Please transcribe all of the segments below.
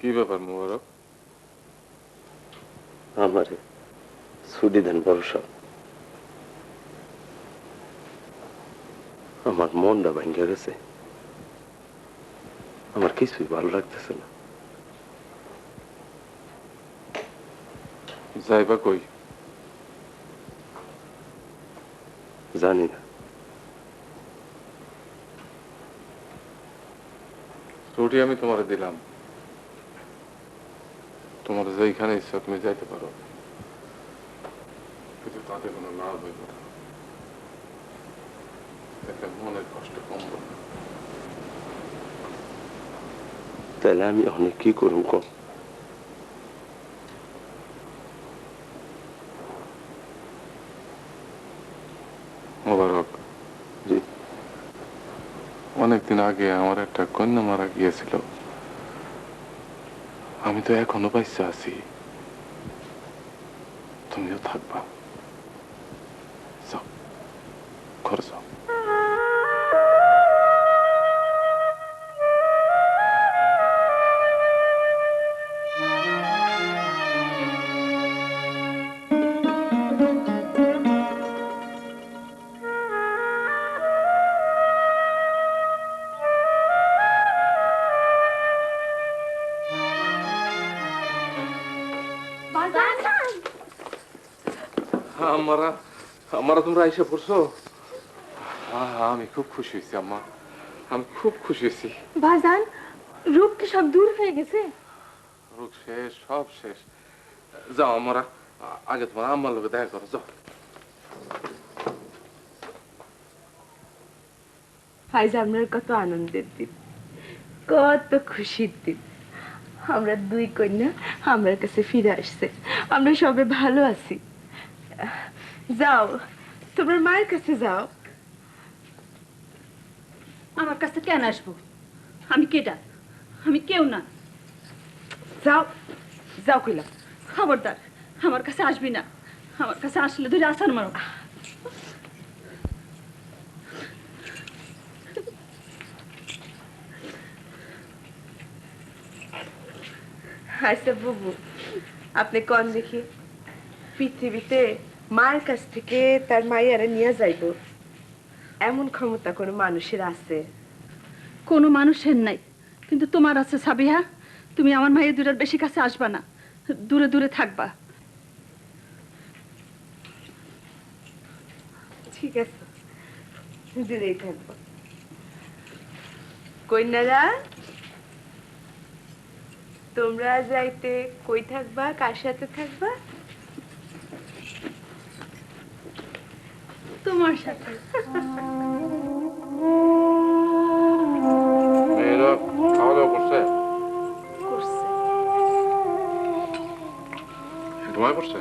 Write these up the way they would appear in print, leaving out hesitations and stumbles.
কি ব্যাপার মোবারক? আমারে ছুটি দেন বড় সাহেব। আমার মনটা ভেঙে গেছে, আমার কিছুই ভালো লাগতেছে না। যাইবা কই? জানি না। ছুটি আমি তোমারে দিলাম, তোমার যেখানে ইচ্ছা তুমি যাইতে পারো, কিন্তু তাতে কোনো লাভ হইব না। একটা মনের কষ্ট কমবো না। তাহলে আমি অনেক কি করুম কম? মোবারক, জি। অনেকদিন আগে আমার একটা কন্যা মারা গিয়েছিল, আমি তো এখনো বাইসা আছি, তুমিও থাকবা। যাও, ঘরে যাও। আমারা আমারা তোমরা আইসা পড়ছো? আমি খুব খুশি হয়েছি আম্মা, আমি খুব খুশি হয়েছি। বাজান, রোগ কি সব দূর হয়ে গেছে? রোগ শেষ, সব শেষ। যাও আমরা আগে তোমার আম্মার লোকে দেখা করো, যাও। আজ আপনার কত আনন্দের দিন, কত খুশির দিন। আমরা দুই কন্যা আমার কাছে ফিরে আসছে, আমরা সবে ভালো আছি। যাও, তোমার মায়ের কাছে যাও। আমার কাছে কেন আসবো? আমি কেডা? আমি কেউ না। যাও, যাও কইলাম। খবরদার, আমার কাছে আসবি না। আমার কাছে আসলে ধরে আসার মারো। আচ্ছা বুবু, আপনি কোন দেখি পৃথিবীতে মায়ের কাছ থেকে তার মাইয়ারে নিয়ে যাইব এমন ক্ষমতা কোনো মানুষের আছে? কোনো মানুষের নাই, কিন্তু তোমার আছে সাবিহা। তুমি আমার মায়ের দূরের বেশি কাছে আসবা না, দূরে দূরে থাকবা। ঠিক আছে, দূরেই থাকবো। কন্যারা, তোমরা যাইতে কই থাকবা, কার সাথে থাকবা? তোমার সাথে। মেয়েরা খাওয়া দাওয়া করছে? করছে ঘুমায় পড়ছে?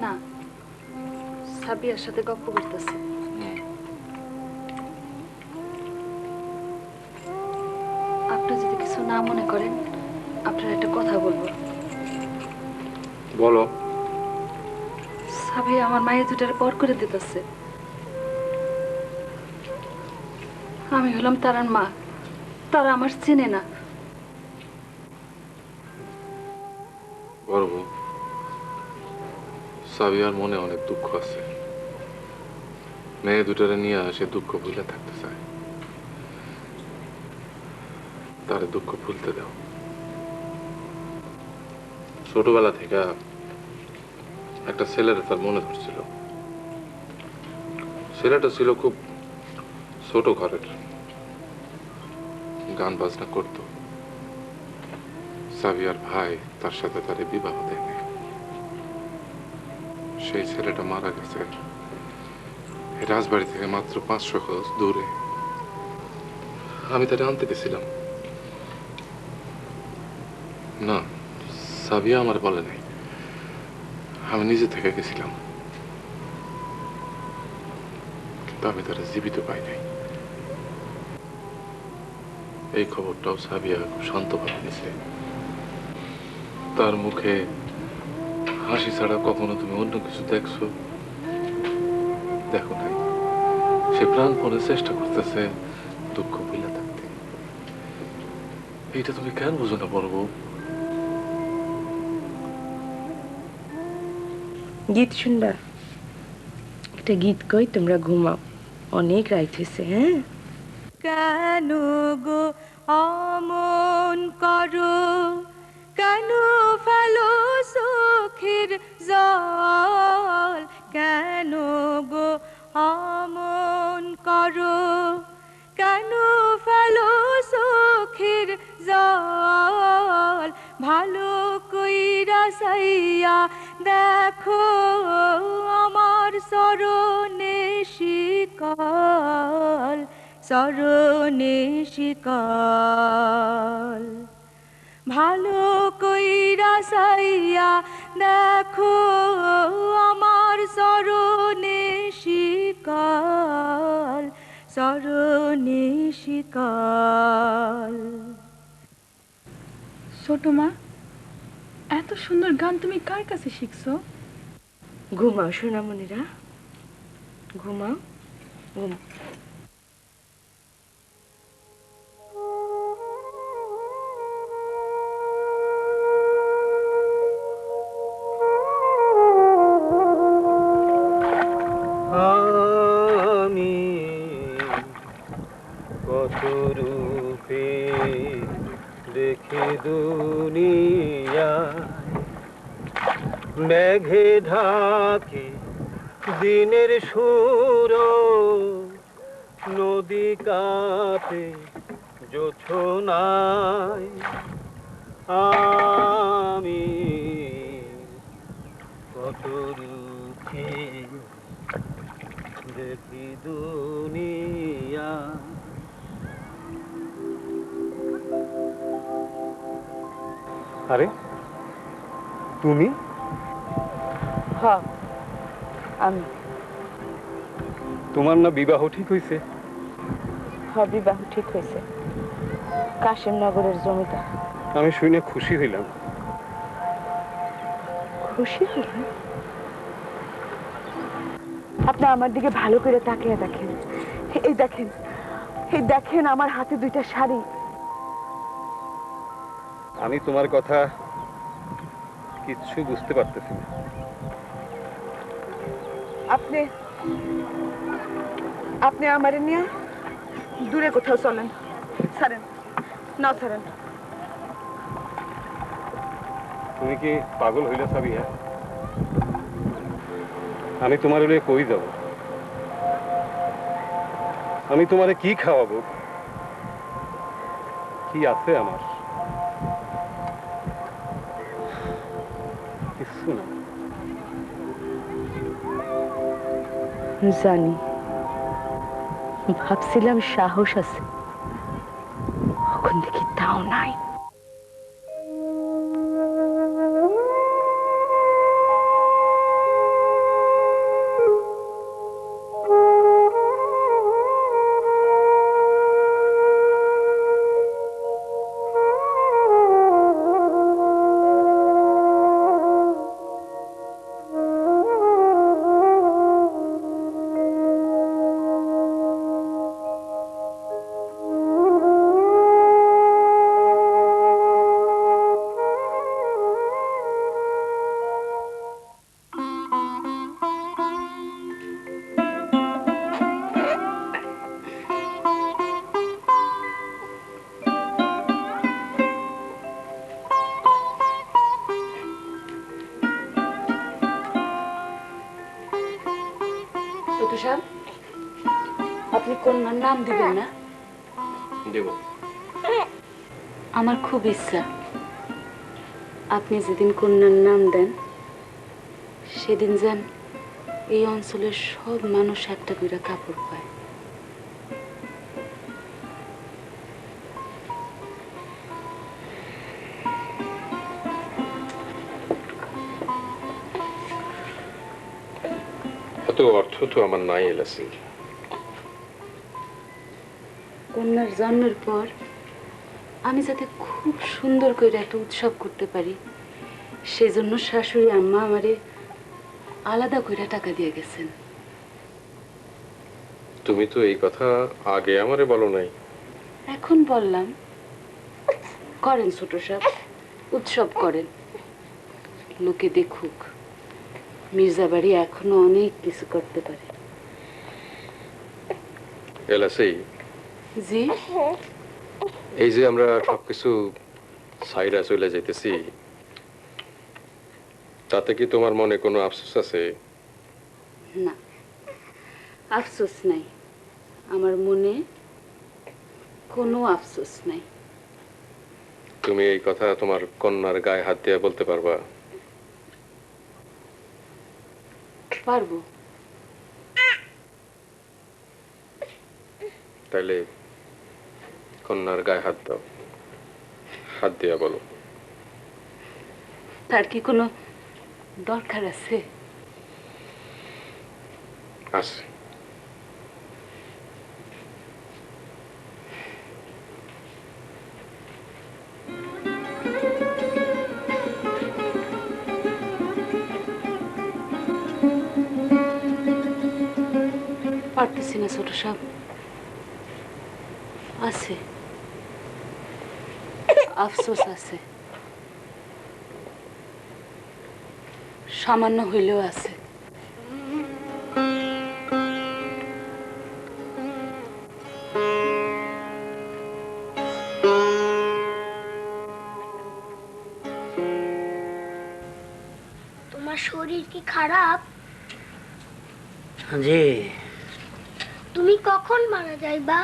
না, সাবিয়ার সাথে গপ্প করতেছে। আপনি যদি কিছু না মনে করেন, আপনার একটা কথা বলবো। বলো। সাবিয়া আমার মায়ের দুটার পর করে দিতেছে। আমি হলাম তারার মা, তারা আমার চেনে না। বড় বউ, সাবিয়ার মনে অনেক দুঃখ আছে, মেয়ে দুটারে নিয়ে সে দুঃখ ভুলে থাকতে চায়। তার দুঃখ ভুলতে দাও। ছোটবেলা থেকে একটা ছেলের তার মনে ধরছিল। ছেলেটা ছিল খুব ছোট ঘরের, গান বাজনা করত। সাবিয়ার ভাই তার সাথে তার বিবাহ দেয়নি। সেই ছেলেটা মারা গেছে রাজবাড়ি থেকে মাত্র 500 গজ দূরে। আমি তাকে আনতে গেছিলাম। না, সাবিয়া আমার বলে নাই, আমি নিজে থেকে গেছিলাম, কিন্তু আমি তারা জীবিত পাই নাই। এই খবরটাও সাবিয়া খুব শান্তভাবে নিছে। তার মুখে হাসি ছাড়া কখনো তুমি অন্য কিছু দেখছো? দেখো নাই। সে প্রাণপণে চেষ্টা করতেছে দুঃখ ভুলে থাকতে। এটা তুমি কেন বুঝো না বড় বউ? গীত শুনবা? একটা গীত কই, তোমরা ঘুমাও, অনেক রাইত হয়েছে। হ্যাঁ, কেন গো অমন করো, কেন ফেলো সুখের জল, কেন গো অমন করো, কেন ফেলো সুখের জল, ভালো কইরা সাইয়া দেখো আমার সরণে শিকল, সরণে শিকল, ভালো কইরা সাইয়া দেখো আমার সরণে শিকল, সরণে শিকল। ছোট মা, এত সুন্দর গান তুমি কার কাছে শিখছো? ঘুমাও সোনামণিরা, ঘুমাও, ঘুমাও। আমি কত রূপে দেখি দুনিয়া, মেঘে ঢাকে দিনের সুর, নদী কাঁপে জোছনায়। আমি কত রূপে দেখি দুনিয়া। আরে তুমি? হ্যাঁ, আমি। তোমার না বিবাহ ঠিক হয়েছে? হ্যাঁ, বিবাহ ঠিক হয়েছে, কাশিমনগরের জমিদার। আমি শুনে খুশি হইলাম। খুশি হলেন? আপনি আমার দিকে ভালো করে তাকিয়ে দেখেন, এই দেখেন, এই দেখেন আমার হাতে দুইটা শাড়ি। আমি তোমার কথা কিচ্ছু বুঝতে পারতেছি না। আপনি আপনি আমারে নিয়ে দূরে কোথাও চলেন, ছাড়েন না, ছাড়েন। তুমি কি পাগল হইলে সাবিয়া? আমি তোমার হলে কই যাব? আমি তোমারে কি খাওয়াবো? কি আছে আমার? কিছু না। জানি, ভাবছিলাম সাহস আছে, এখন দেখি তাও নাই। আপনি কন্যার নাম দিবেন না? দেব। আমার খুব ইচ্ছা আপনি যেদিন কন্যার নাম দেন সেদিন যেন এই অঞ্চলের সব মানুষ একটা করে কাপড় পায়। এত অর্থ তো আমার নাই এলাসি। কন্যার জন্মের পর আমি যাতে খুব সুন্দর করে একটা উৎসব করতে পারি সেজন্য শাশুড়ি আম্মা আমারে আলাদা করে টাকা দিয়ে গেছেন। তুমি তো এই কথা আগে আমারে বলো নাই। এখন বললাম করেন ছোট সাহেব, উৎসব করেন, লোকে দেখুক মির্জা বাড়ি এখনো অনেক কিছু করতে পারে। এলাসি, জি, এই যে আমরা সবকিছু সাইরা চলে যাইতেছি, তাতে কি তোমার মনে কোনো আফসোস আছে? না, আফসোস নাই, আমার মনে কোনো আফসোস নাই। তুমি এই কথা তোমার কন্যার গায়ে হাত দিয়ে বলতে পারবা? পারবো। তাইলে কন্যার গায়ে হাত দাও, হাত দিয়া বলো। তার কি কোনো দরকার আছে? আছে। পারতেছি না ছোট সাহেব, আছে, আফসোস আছে, সামান্য হইলেও আছে। তোমার শরীর কি খারাপ? জি, তুমি কখন মারা যাইবা?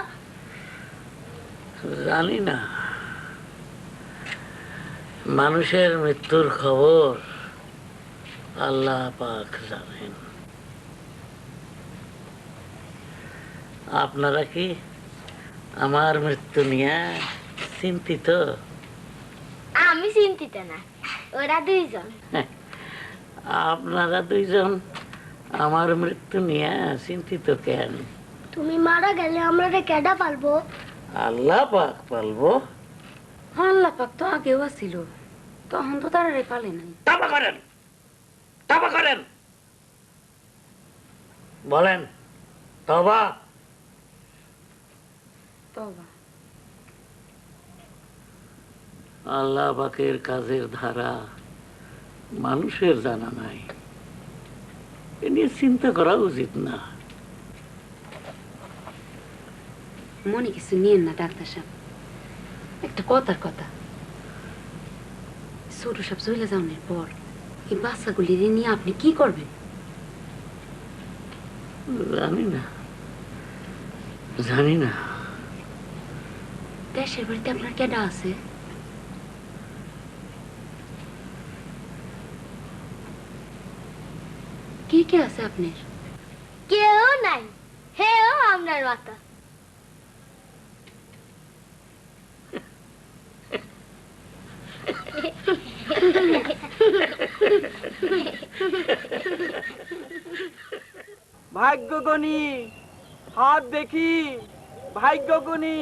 জানি না। মানুষের মৃত্যুর খবর আল্লাহ পাক জানেন। আপনারা কি আমার মৃত্যু নিয়ে চিন্তিত? আমি চিন্তিত না, ওরা দুইজন। আপনারা দুইজন আমার মৃত্যু নিয়ে চিন্তিত কেন? তুমি মারা গেলে আমরা কেডা পালবো? আল্লাহ পাক পালবো। আল্লাহ পাক তো আগেও ছিল, তখন তো তারা রে পালে নাই। তাবা করেন, তাবা করেন, বলেন তবা। তবা। আল্লাহ পাকের কাজের ধারা মানুষের জানা নাই, এ নিয়ে চিন্তা করা উচিত না। মনে কিছু নিয়েন না ডাক্তার সাহেব, একটা কথার কথা, ছোট সাহেব চলে যাওয়ার পর এই বাচ্চাগুলি নিয়ে আপনি কি করবেন? জানি না, জানি না। দেশের বাড়িতে আপনার কেডা আছে? কে কে আছে আপনার? কেউ নাই, হেও আমরার মাতা। ভাগ্যগণী, হাত দেখি, ভাগ্যগণী,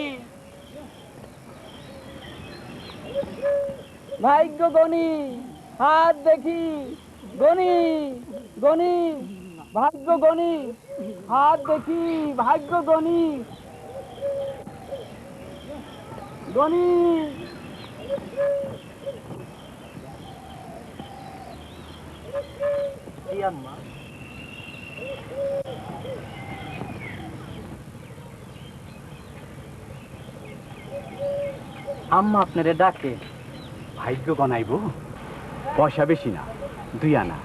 ভাগ্যগণী, হাত দেখি, গণি, গণি, ভাগ্যগণী, হাত দেখি, ভাগ্যগণী, গণি। আম্মা, আম্মা আপনারে ডাকে। ভাগ্য গনাইব, পয়সা বেশি না, 2 আনা।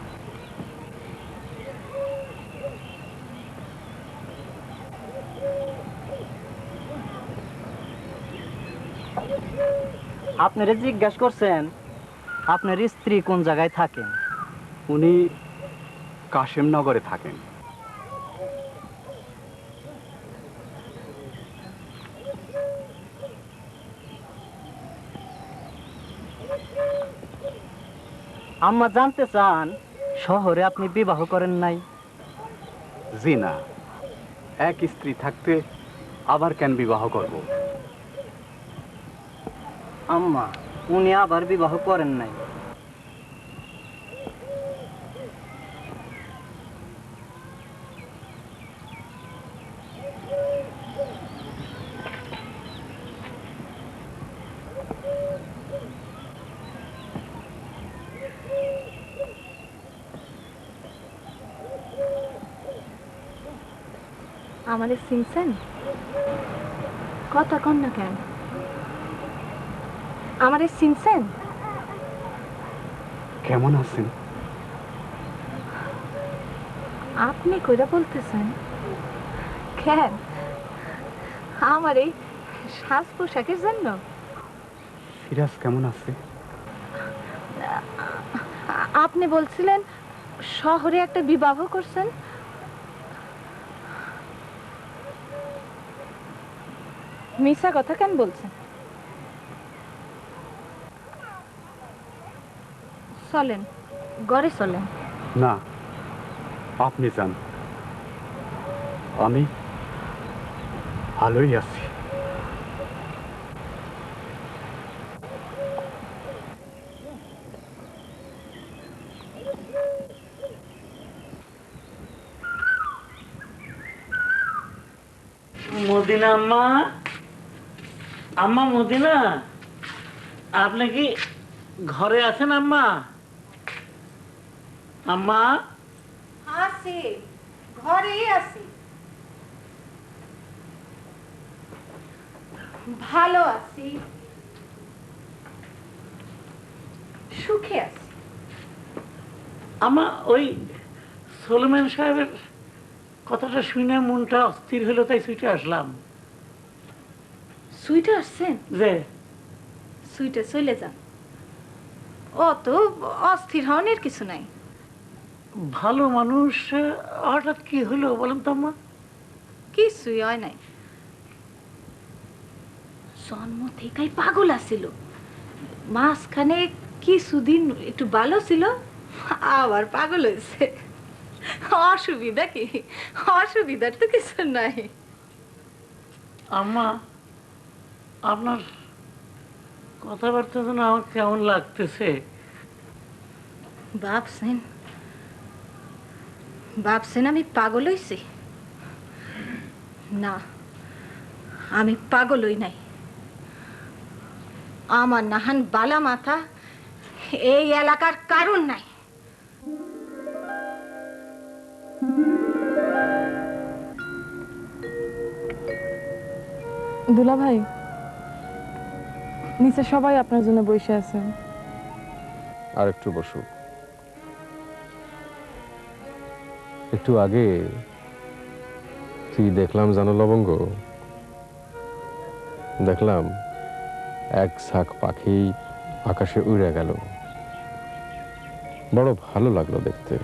আপনারে জিজ্ঞাসা করছেন আপনার স্ত্রী কোন জায়গায় থাকেন? উনি কাশেমনগরে থাকেন। আম্মা জানতে চান শহরে আপনি বিবাহ করেন নাই? জি না, এক স্ত্রী থাকতে আবার কেন বিবাহ করব? আম্মা, উনি আবার বিবাহ করেন নাই। আমারে চিনছেন? কথা কন না কেন? আমারে চিনছেন? কেমন আছেন? আপনি কইরা বলতেছেন কেন? আমার এই সাজ পোশাকের জন্য? সিরাজ কেমন আছে? আপনি বলছিলেন শহরে একটা বিবাহ করছেন। মিছা কথা কেন বলছেন? চলেন, ঘরে চলেন। না, আপনি যান, আমি ভালোই আছি। মদিনা আম্মা, আম্মা মদিনা, আপনি কি ঘরে আছেন আম্মা? আম্মা, আছি, ঘরেই আছি। ভালো আছি, সুখে আছি। আম্মা ওই সোলেমান সাহেবের কথাটা শুনে মনটা অস্থির হলো, তাই ছুটে আসলাম। সুইটে আসছেন? যে সুইটে চলে যান, অত অস্থির হওয়ার কিছু নাই। ভালো মানুষ, হঠাৎ কি হলো বলেন তো আম্মা? কিছুই হয় নাই। জন্ম থেকেই পাগল আছিল, মাঝখানে কিছুদিন একটু ভালো ছিল, আবার পাগল হয়েছে। অসুবিধা কি? অসুবিধার তো কিছু নাই। আম্মা, আপনার কথাবার্তা যেন আমার কেমন লাগতেছে। ভাবছেন ভাবছেন আমি পাগল হইছি? না, আমি পাগল হই নাই। আমার নাহান বালা মাথা এই এলাকার কারণ নাই। দুলা ভাই, নিচে সবাই আপনার জন্য বসে আছেন। আর একটু বসো। একটু আগে কি দেখলাম জানো লবঙ্গ? দেখলাম এক ঝাঁক পাখি আকাশে উড়ে গেল। বড় ভালো লাগলো দেখতে।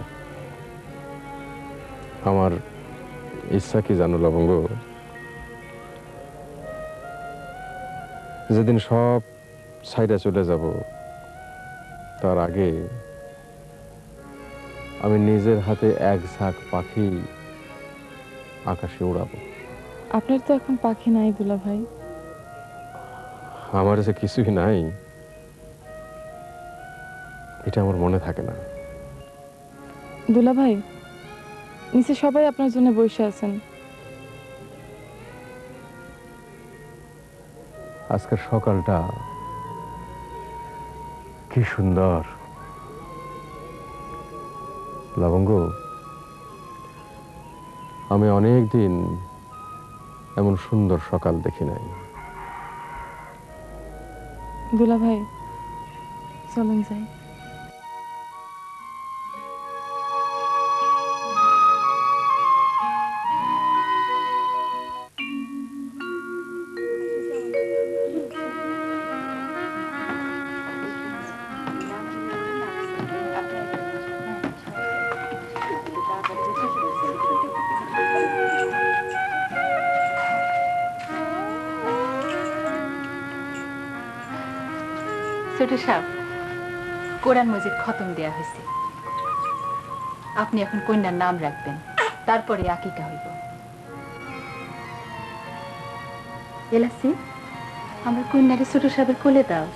আমার ইচ্ছা কি জানো লবঙ্গ? যেদিন সব সাইডে চলে যাব, তার আগে আমি নিজের হাতে এক ঝাঁক পাখি আকাশে উড়াবো। আপনার তো এখন পাখি নাই দুলা ভাই। আমার যে কিছুই নাই, এটা আমার মনে থাকে না। দুলা ভাই, নিচে সবাই আপনার জন্য বসে আছেন। আজকের সকালটা কি সুন্দর লবঙ্গ। আমি অনেক দিন এমন সুন্দর সকাল দেখি নাই। দুলা ভাই, চলেন যাই। ছোট সাহেব, কোরআন মজিদ খতম দেয়া হয়েছে। আপনি এখন কন্যার নাম রাখবেন, তারপরে আকিকা হইব। এলাসি, আমার কন্যারে ছোট সাহেবের কোলে দাও।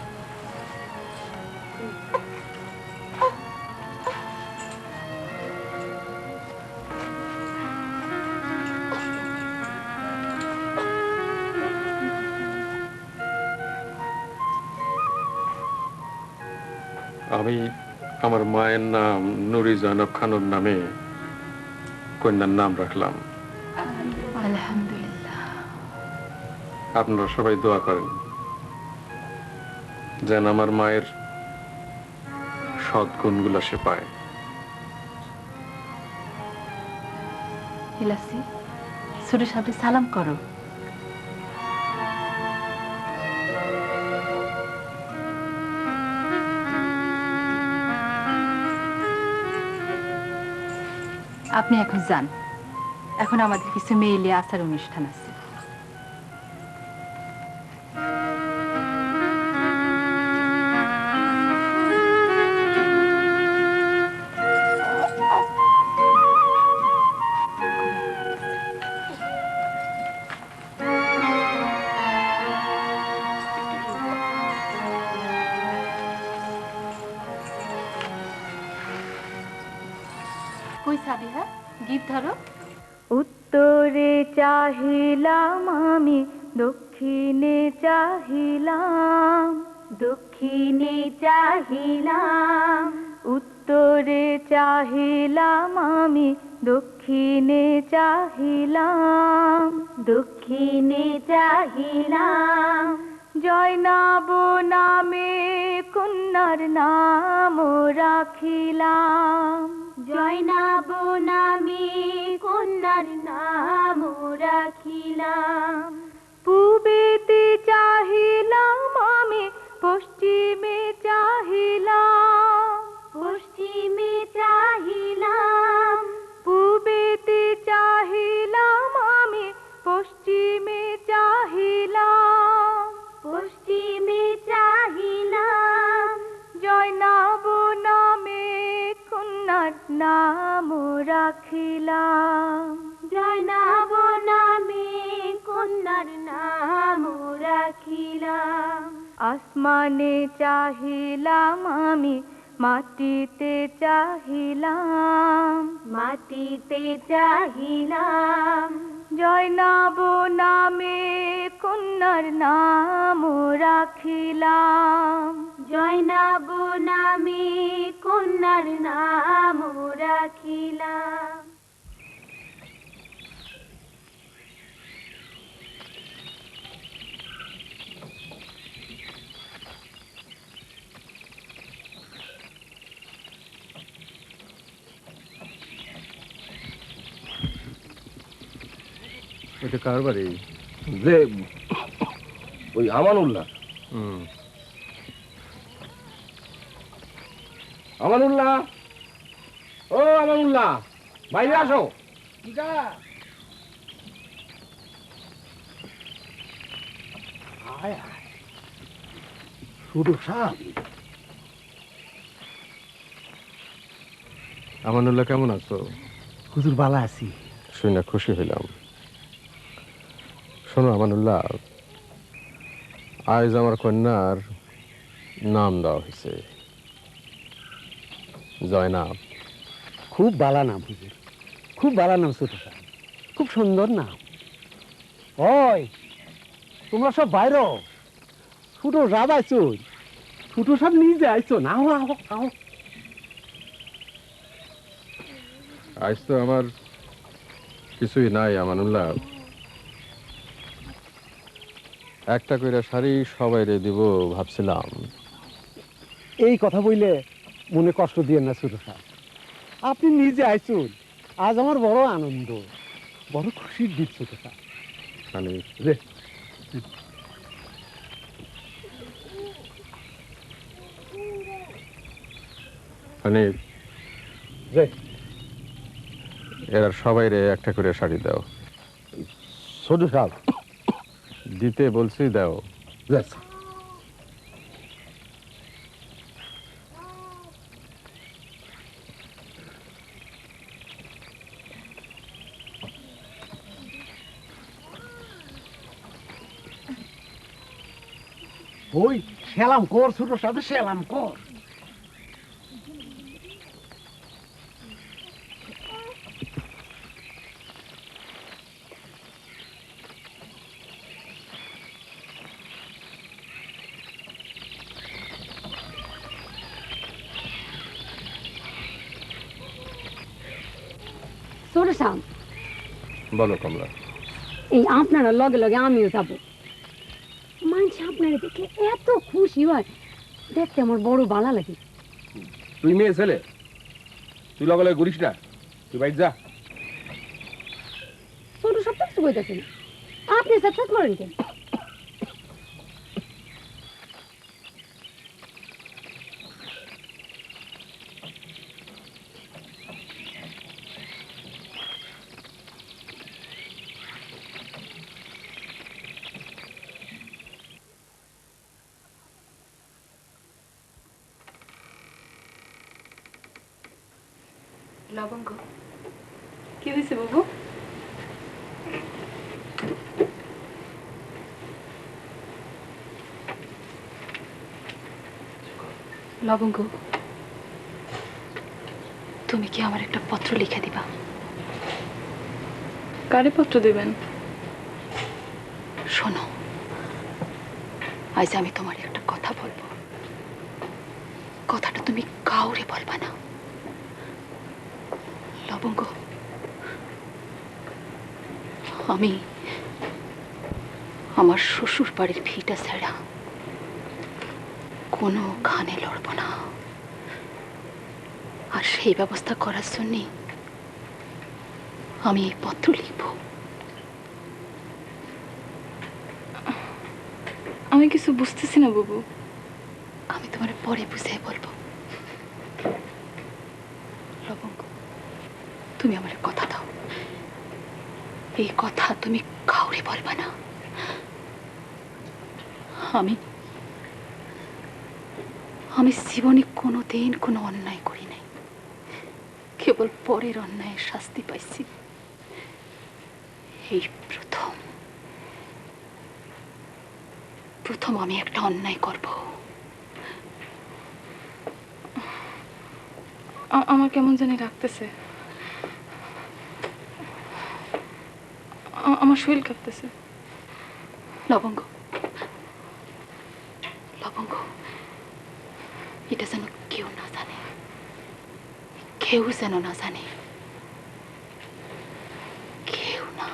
আমি আমার মায়ের নাম নুরি জয়নব খানুর নামে কন্যার নাম রাখলাম। আলহামদুলিল্লাহ। আপনারা সবাই দোয়া করেন যেন আমার মায়ের সৎ গুণগুলো সে পায়। ইলাসি, ছোট সাহেব সালাম করো। আপনি এখন যান, এখন আমাদের কিছু মেইলে আসার অনুষ্ঠান আছে। কই সাবিহা, গীত ধরো। উত্তরে চাহিলাম আমি, দক্ষিণে চাহিলাম, দক্ষিণে চাহিলাম। উত্তরে চাহিলাম আমি, দক্ষিণে চাহিলাম, দক্ষিণে চাহিলাম। জয়নাব নামে কন্যার নাম রাখিলাম, জয়নাব নামে কন্যার নাম রাখিলাম। পূবেতে চাহিলাম আমি, পশ্চিমে চাহিলাম, পশ্চিমে চাহিলাম। পূবেতে চাহিলাম আমি, পশ্চিমে চাহিলাম, পশ্চিমে চাহিলাম। জয়নাব নামে কন্যার নাম রাখিলাম, জয়নাব নামে কন্যার নাম রাখিলাম। আসমানে চাহিলাম আমি, মাটিতে চাহিলাম, মাটিতে চাহিলাম। জয়নাব নামে কন্যার নাম রাখিলাম, জয়নাব নামে কন্যার নাম রাখিলাম। এটা কার বাড়ি? যে ওই আমানুল্লাহ, আমানুল্লাহ, ও আমানুল্লাহ, বাইরে আসো। আমানুল্লাহ, কেমন আছো? হুজুর বালা আছি। শুনে খুশি হইলাম। শোনো আমানুল্লাহ, আজ আমার কন্যার নাম দেওয়া হয়েছে জয়নাব। খুব বালা নাম হুজুর, খুব বালা নাম ছোট সাহেব, খুব সুন্দর নাম। ওই তোমরা সব বাইর, ছোট রাব আইছো, ছোট সব নিজে আইছো না? আও আজ তো আমার কিছুই নাই আমানুল্লাহ, একটা কইরা শাড়ি সবাইরে দিব ভাবছিলাম। এই কথা বইলে মনে কষ্ট দিয়ে না ছোট সাহেব, আপনি নিজে আইছুন, আজ আমার বড় আনন্দ, বড় খুশির দিন ছোট সাহেব। মানে রে মানে রে এরা সবাইরে একটা করে শাড়ি দাও। ছোট সাহেব দিতে বলছি, দাও। ওই সেলাম কর ছোট সাহেব, সেলাম কর। বলো কমলা। এই আপনারা লগে লগে আমিও যাব। মানুষ আপনারা দেখলে এত খুশি হয়, দেখতে আমার বড় ভালো লাগে। তুই মেয়ে ছেলে, তুই লগে লগে ঘুরিস না, তুই বাইর যা। ছোট সব কিছু বইতেছে না, আপনি সাথে করেন কেন? লবঙ্গ, কি হয়েছে বাবু? লবঙ্গ, তুমি কি আমার একটা পত্র লিখে দিবা? কারে পত্র দেবেন? শোনো, আজ আমি তোমার একটা কথা বলবো, কথাটা তুমি কাউরে বলবা না। লবঙ্গ, আমি আমার শ্বশুর বাড়ির ভিটা ছাড়া কোনোখানে লড়ব না, আর সেই ব্যবস্থা করার জন্যে আমি এই পত্র লিখব। আমি কিছু বুঝতেছি না বাবু। আমি তোমার পরে বুঝে বলবো। লবঙ্গ, তুমি আমার কথা দাও, এই কথা তুমি কাউরে বলবা না। আমি জীবনে কোনোদিন কোনো অন্যায় করি নাই, কেবল পরের অন্যায়ের শাস্তি পাইছি। এই প্রথম আমি একটা অন্যায় করব। আমার কেমন জানি লাগতেছে, আমার শরীর কাঁপতেছে। লবঙ্গ, এটা যেন কেউ না জানে, কেউ যেন না জানে, কেউ না।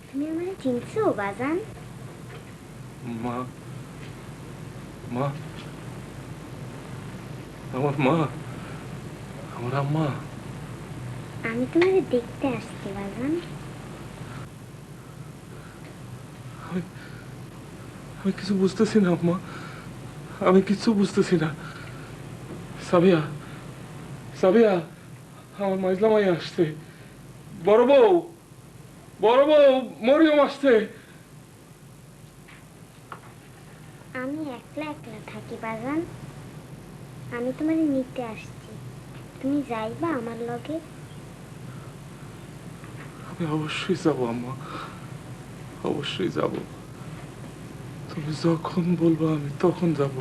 তুমি আমার চিনছো বাজান? মা, মা, আমার মা, আমার আম্মা। আমি তোমাকে দেখতে আসছি বাজান। আমি কিছু বুঝতেছি না আম্মা, আমি কিছু বুঝতেছি না। সাবিয়া, সাবিয়া, আমার মাইজলা মাই আসছে। বড় বউ, মরিয়ম আসছে। আমি একলা একলা থাকি বাজান, আমি তোমারে নিতে আসছি। তুমি যাইবা আমার লগে? আমি অবশ্যই যাবো আম্মা, অবশ্যই যাব। তুমি যখন বলবো আমি তখন যাব।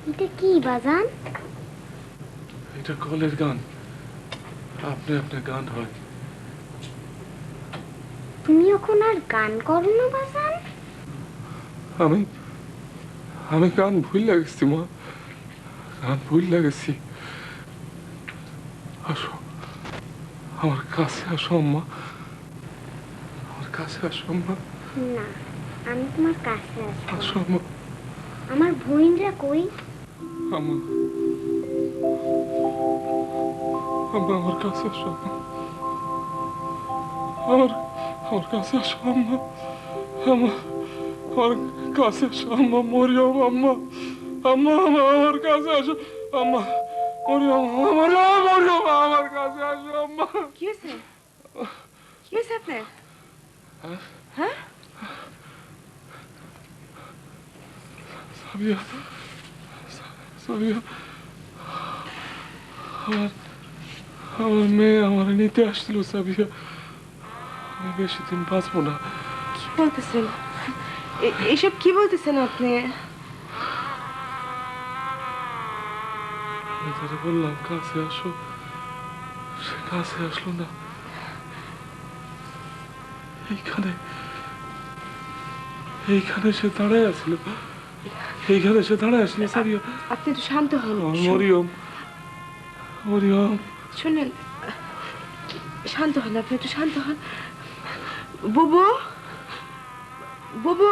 এটা কি বাজান? এটা কলের গান, আপনি আপনার গান হয়। তুমি এখন আর গান করো না বাজান? আমি গান ভুল লাগেছি মা, গান ভুল লাগেছি। আসো আমার কাছে, আসো আম্মা, আমার কাছে আসো আম্মা। না, আমি তোমার কাছে আসবো। আসো আম্মা। আমার বোনরা কই? আম্মা আম্মা আমার কাছে আসো আমার কাছে আসো আম্মা আম্মা আমার কাছে আসো আম্মা মরিয়ম আম্মা আম্মা আমার কাছে আসো আম্মা মরিয়ম মরিয়ম আমার কাছে আসো আম্মা। কি হয়েছে আপনার? হ্যাঁ সাবিয়া সাবিয়া আমার মেয়ে আমার নিতে আসছিল সাবিয়া। আমি বেশি দিন বাঁচবো না। কি বলতেছেন? এইসব কি বলতেছেন আপনি? আমি তারা বললাম কাছে আসো, সে কাছে আসলো না। এইখানে সে দাঁড়ায় আসছিল, সাবিয়া। আপনি একটু শান্ত হন। মরিয়ম মরিয়ম শুনেন, শান্ত হন, আপনি একটু শান্ত হন। বুবু বুবু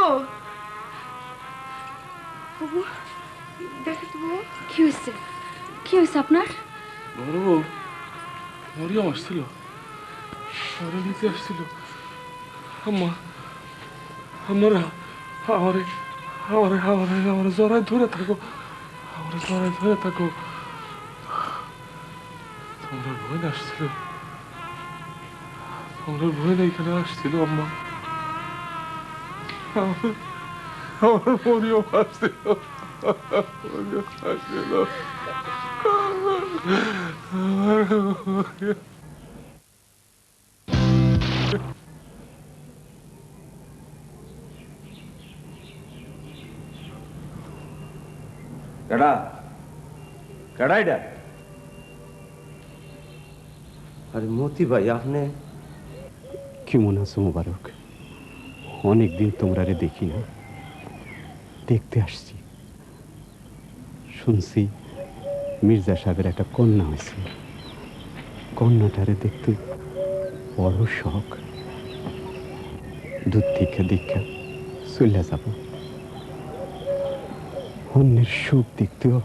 বুবু দেখো তো বুবু। কি হয়েছে আপনার? বড় মরিয়ম আসছিল, আমার নিতে আসছিল। আম্মা আমরা আমার জড়ায় ধরে থাকো, তোমরা বোন আসছিল, এখানে আসছিল আম্মা। আমার মরিয়ম আসছিল, আরে মতি ভাই, আপনি কেমন আছো মোবারক? অনেকদিন তোমরা দেখি না, দেখতে আসছি। শুনছি মির্জা সাহেবের একটা কন্যা হয়েছে, কন্যাটারে দেখতে বড় শখ। দুধ দীক্ষা চলে যাব। অন্যের সুখ দেখতেও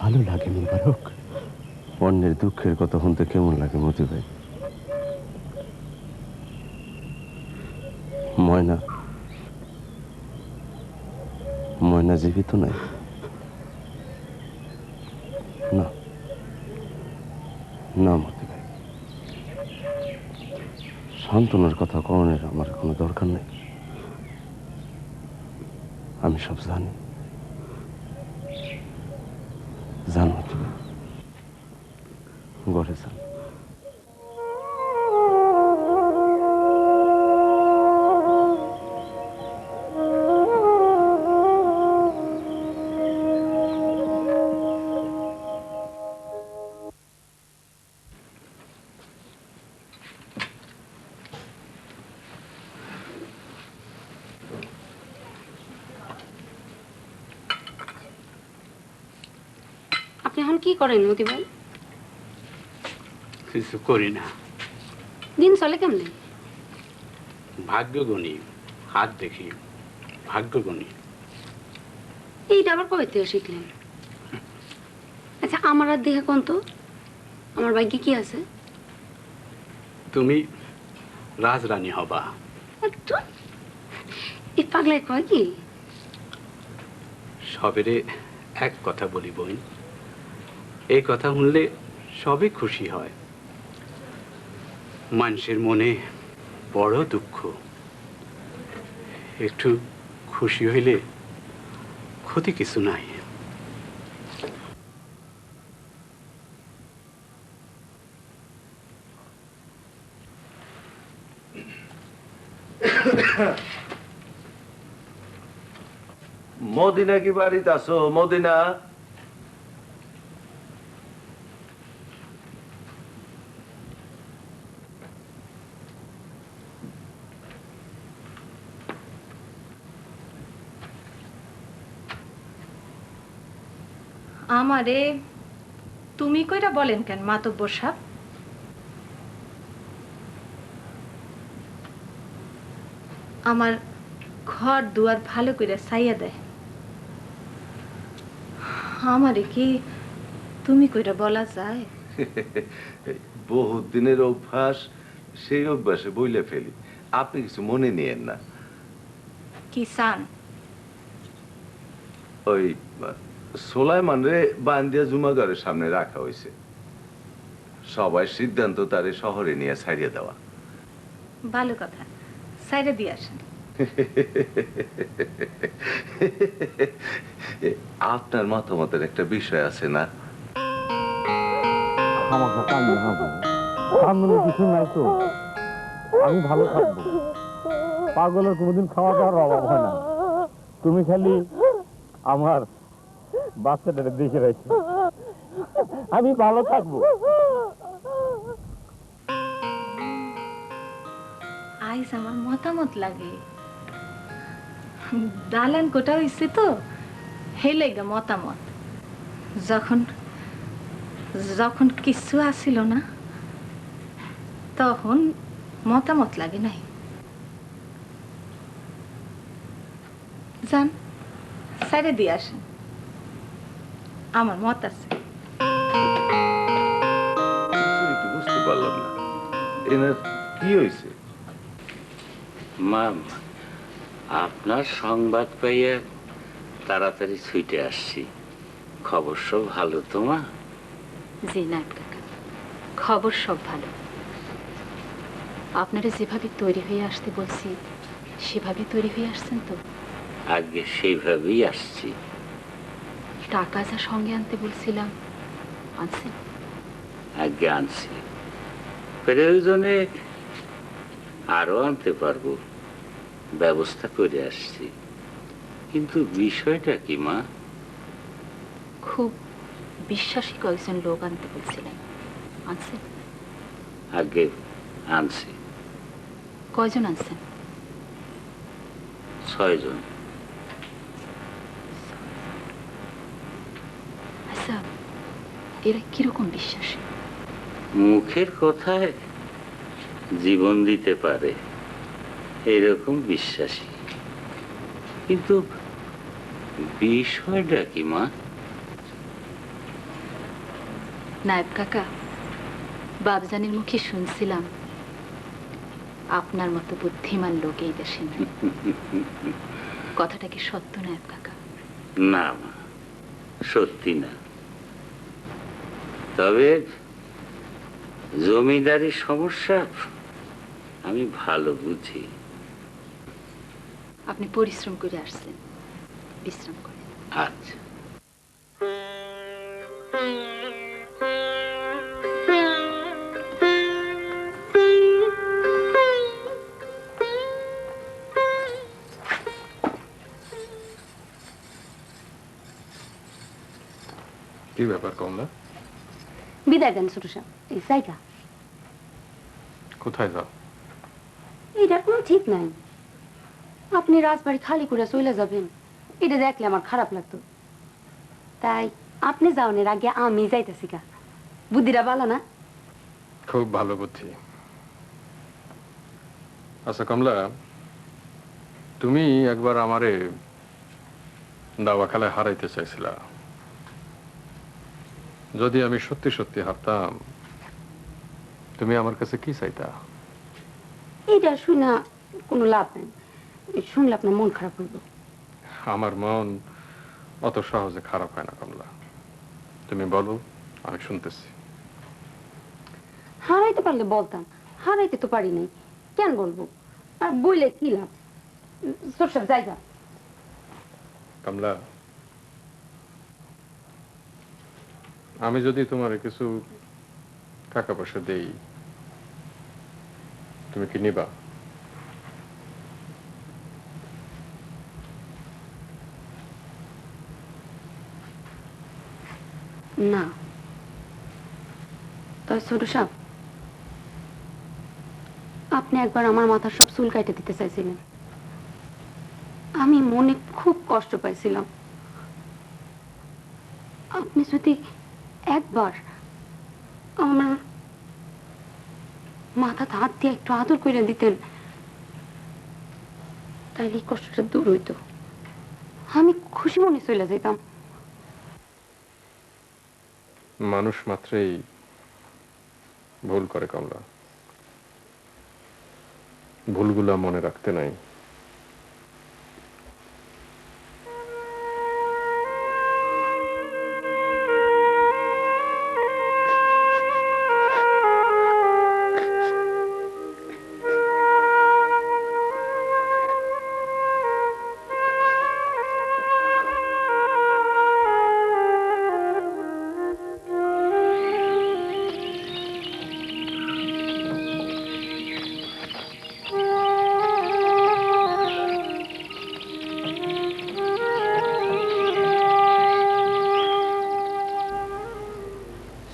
ভালো লাগে মোবারক। অন্যের দুঃখের কথা শুনতে কেমন লাগে মতি ভাই? ময়না জীবিত নাই? না মতি ভাই, সান্ত্বনার কথা কনের আমার কোনো দরকার নেই। আমি সব জানি। জান মতি ভাই, ঘরে যান। আপনি এখন কি করেন মতি ভাই? কিছু করি না, দিন চলে কেমনে? ভাগ্য গণি, হাত দেখি, ভাগ্য গণি। এইটা আবার কবে থেকে শিখলেন? আচ্ছা আমার আর দেখে কোন তো, আমার ভাগ্যে কি আছে? তুমি রাজরানী হবা। একটু এই পাগলায় কয় কি? সবেরে এক কথা বলি বোন, এই কথা শুনলে সবে খুশি হয়। মানুষের মনে বড় দুঃখ, একটু খুশি হইলে ক্ষতি কিছু নাই। মদিনা কি বাড়িতে আছো? মদিনা, আমারে তুমি কইরা বলেন কেন মাতব্বর সাহেব? আমার ঘর দুয়ার ভালো করে ছাইয়া দেয়, আমারে কি তুমি কইরা বলা যায়? বহুত দিনের অভ্যাস, সেই অভ্যাসে বইলে ফেলি। আপনি কিছু মনে নিয়েন না। কি চান? ওই সোলাইমান রে বান্দিয়া জুমাগারের সামনে রাখা হয়েছে। সবাই সিদ্ধান্ত তারে শহরে নিয়ে ছাড়িয়ে দেওয়া। ভালো কথা, সাইডে দিয়ে আসেন। আপনার মতামতের একটা বিষয় আছে না? আমাকে কান্দে না বলো, কান্দনের কিছু নাই তো। আমি ভালো থাকবো, পাগলের কোনোদিন খাওয়া দাওয়ার অভাব হয় না। তুমি খালি আমার বাচ্চাটাকে দেখে রাখো, আমি ভালো থাকবো। আইস আমার মতামত লাগে, দালান কোটা হইছে তো হেলে গা মতামত। যখন যখন কিছু আসিল না তখন মতামত লাগে নাই। যান সাইডে দিয়ে আসেন, আমার মত আছে। বুঝতে পারলাম না, এনার কি হয়েছে? মাম, আপনার সংবাদ পাইয়া তাড়াতাড়ি ছুটে আসছি। খবর সব ভালো তো মা? জি নায়ক কাকা, খবর সব ভালো। আপনারা যেভাবে তৈরি হয়ে আসতে বলছি সেভাবে তৈরি হয়ে আসছেন তো? আগে সেইভাবেই আসছি। টাকা যা সঙ্গে আনতে বলছিলাম আনছেন? আগে আনছি, প্রয়োজনে আরো আনতে পারবো, ব্যবস্থা করে আসছি। কিন্তু বিষয়টা কি মা? খুব বিশ্বাসী কয়েকজন লোক আনতে বলছিলেন, আনছেন? আগে আনছি। কয়জন আনছেন? 6 জন। আচ্ছা, এরা কিরকম বিশ্বাসী? মুখের কথায় জীবন দিতে পারে এরকম বিশ্বাসী। কিন্তু বিষয়টা কি মা? নায়েব কাকা, বাবজানের মুখে শুনছিলাম আপনার মতো বুদ্ধিমান লোক এই দেশে নেই। কথাটা কি সত্য নায়েব কাকা? না মা, সত্যি না। তবে জমিদারি সমস্যা আমি ভালো বুঝি। আপনি পরিশ্রম করে আসছেন, বিশ্রাম করেন। আচ্ছা। কি ব্যাপার কমলা? বিদায় দেন ছোট সাহেব, এই জায়গা কোথায় যাও? এইটার কোনো ঠিক নাই। আপনি রাজবাড়ি খালি করে চলে যাবেন, এটা দেখলে আমার খারাপ লাগতো। তাই আপনি যাওয়ার আগে আমি যাইতেছি। কা বুদ্ধিটা ভালো না? খুব ভালো বুদ্ধি। আচ্ছা কমলা, তুমি একবার আমারে দাবা খেলায় হারাইতে চাইছিলা। যদি আমি সত্যি সত্যি হারতাম, তুমি আমার কাছে কি চাইতা? এইটা শুনে কোনো লাভ নেই, শুনলে আপনার মন খারাপ হইব। আমার মন অত সহজে খারাপ হয় না কমলা, তুমি বলো, আমি শুনতেছি। হারাইতে পারলে বলতাম, হারাইতে তো পারি নাই, কেন বলবো? আর বইলে কি লাভ? ছোট সাহেব জায়গা। কমলা, আমি যদি তোমার কিছু টাকা পয়সা দেই, তুমি কি নিবা? না। তাই ছোট সাহেব, আপনি একবার আমার মাথার সব চুল কাটে দিতে চাইছিলেন। আমি মনে খুব কষ্ট পাইছিলাম। আপনি যদি একবার আমার মাথাতে হাত দিয়ে একটু আদর করে দিতেন, তাইলে এই কষ্টটা দূর হইতো। আমি খুশি মনে চলে যেতাম। মানুষ মাত্রেই ভুল করে কমলা, ভুলগুলা মনে রাখতে নাই।